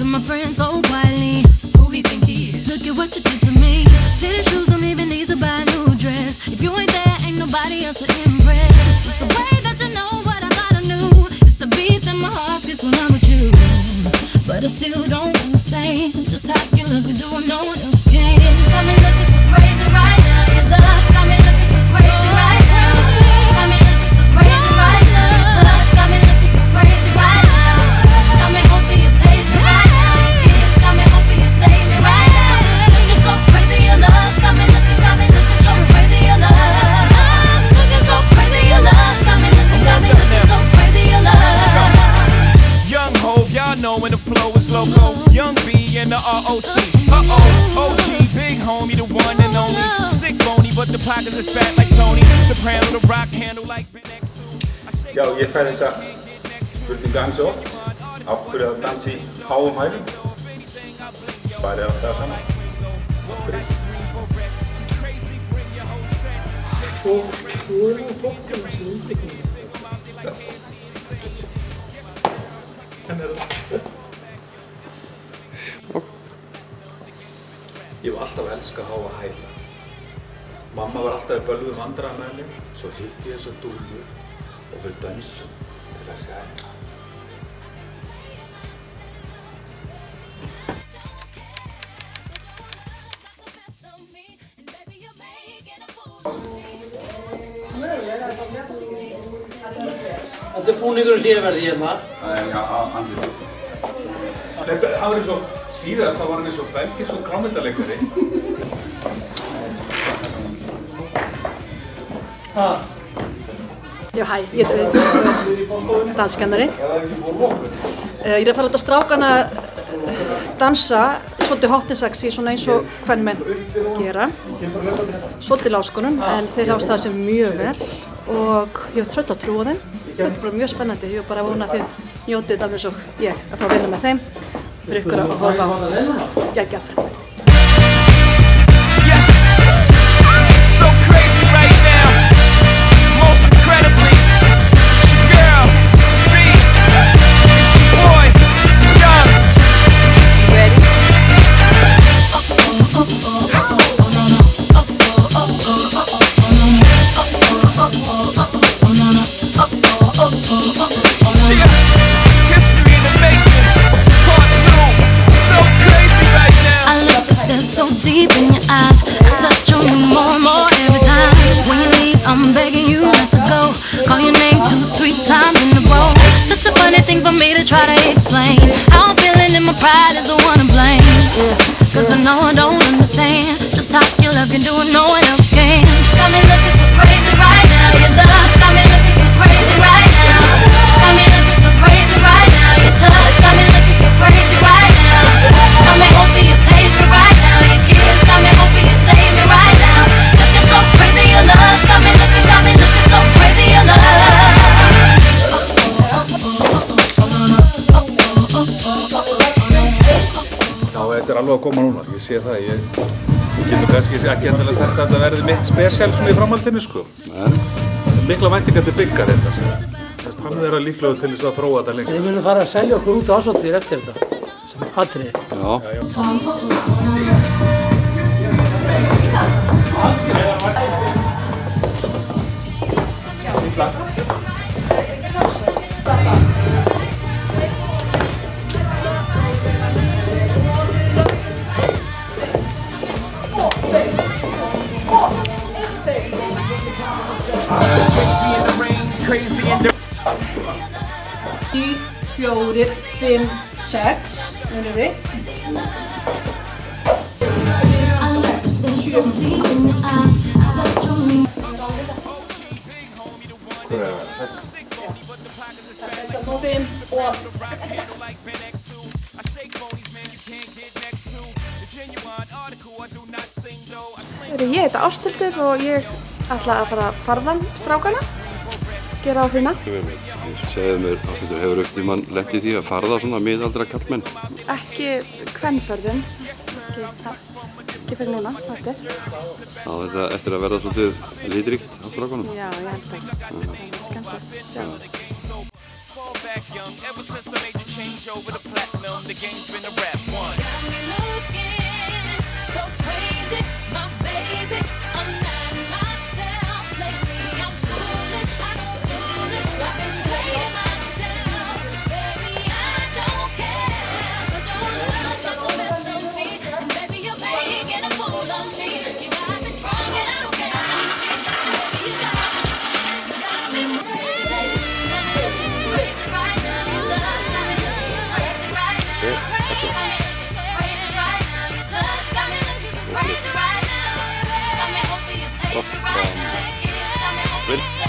to my friends so quietly. Who we think he is? Look at what you did to me. Tennis shoes don't even need to buy a new dress. If you ain't there, ain't nobody else to impress. It's the way that you know what I thought I knew. It's the beat that my heart gets when I'm with you. But I still don't understand just how you look and doing no one else can. Got me looking so crazy right now. Your love got me looking so crazy right now. Got me looking so crazy right now. Your touch got me looking so crazy right now. Got me hoping you page me right now. Your kiss got me hoping you save me right now. Looking so crazy, your love got me looking so crazy, your love. Looking so crazy, your love got me looking so crazy, your love. Young Hov, y'all know when the flow is loco. Young B and the ROC. OG, big homie, the one and only. Stick bony, but the pockets is fat like Tony. Soprano, the rock handle like Ben X. Já, ég fæ þessa spurningu aðeins oft. Af hverju að dansa í háum hælum? Svarið alltaf það sama. Af hverju? Þú eru nú fólkina sem undirkynning. Ég var alltaf að elska háa hæla. Mamma var alltaf í bölvum vandræðum með mig, svo hitti ég þessa dúllu og við dönsum til að segja. Þetta búningurinn sem ég verði hérna. Já, andlið. Það var eins og síðast, það var hann eins og belgískur klámyndaleikari. Já, hæ, ég heiti Auður, danskennari. Ég er að fara út á strákana dansa svolítið hot and sexy, svona eins og kvenmenn gera. Svolítið láskonum, en þeir hafa staðið sem mjög vel og ég hef trött að trúa þeim. Þetta er bara mjög spennandi, ég er bara að vona að þið njótið þetta eins og ég að fá að vinna með þeim fyrir ykkur að horfa á geggjað. Yes, so crazy right now. Most incredibly, it's your girl, B, it's your boy, Young. Ready? History in the making, part 2, so crazy right now. I look and stare so deep in your eyes. I touch on you more and more every time. When you leave, I'm begging you not to go. Call your name 2-3 times in a row. Such a funny thing for me to try to explain. How I'm feeling and my pride is the one to blame. Cause I know I don't understand just how your love can do it, no one else can. Got me looking so crazy right now. Your love's got me looking so crazy right now. Got me looking so crazy right now. Your touch got me looking so crazy right now. Got me hoping you page me right now. Your kiss got me hoping you save me right now. Looking so crazy, your love's got me looking so crazy, your love. Já, þetta er alveg að koma núna, ég sé það. Ég getur kannski ekki endilega sagt að þetta verði mitt spesial svona í framhaldinu, sko. Mikla væntingar til Bigga þetta. Hann er líklegur til þess að þróa þetta lengur. Við munum fara að selja okkur út á ásatíðir eftir þetta, sem atriði. Í 4, 5, 6, munum við. Þetta má 5 og... Ég heiti Ásthildur og ég ætla að fara að farðan strákana, gera á fína. Segðu mér, Ásthildur, hefur einhvern tímann lent í því að farða svona miðaldra karlmenn? Ekki kvenförðun, ekki fyrir núna, þetta. Á þetta eftir að verða svolítið litríkt á strákunum? Já, ég held að það er skemmtilegt. fall back young. Ever since I made the change over to platinum, the game's been a rap one. Got me looking so crazy, my baby. I'm not myself lately. I'm foolish. I don't do this. I've been playing myself. Baby, I don't care. 'Cause your love took the best of me. And baby, you're making a fool of me. You got me strong and I don't care. Baby, you got me so crazy, baby. Got me looking so crazy right now. Your love's got me looking so crazy right now. Crazy right now. Your touch got me looking so crazy right now. Got me hoping you're crazy right now. Got me hoping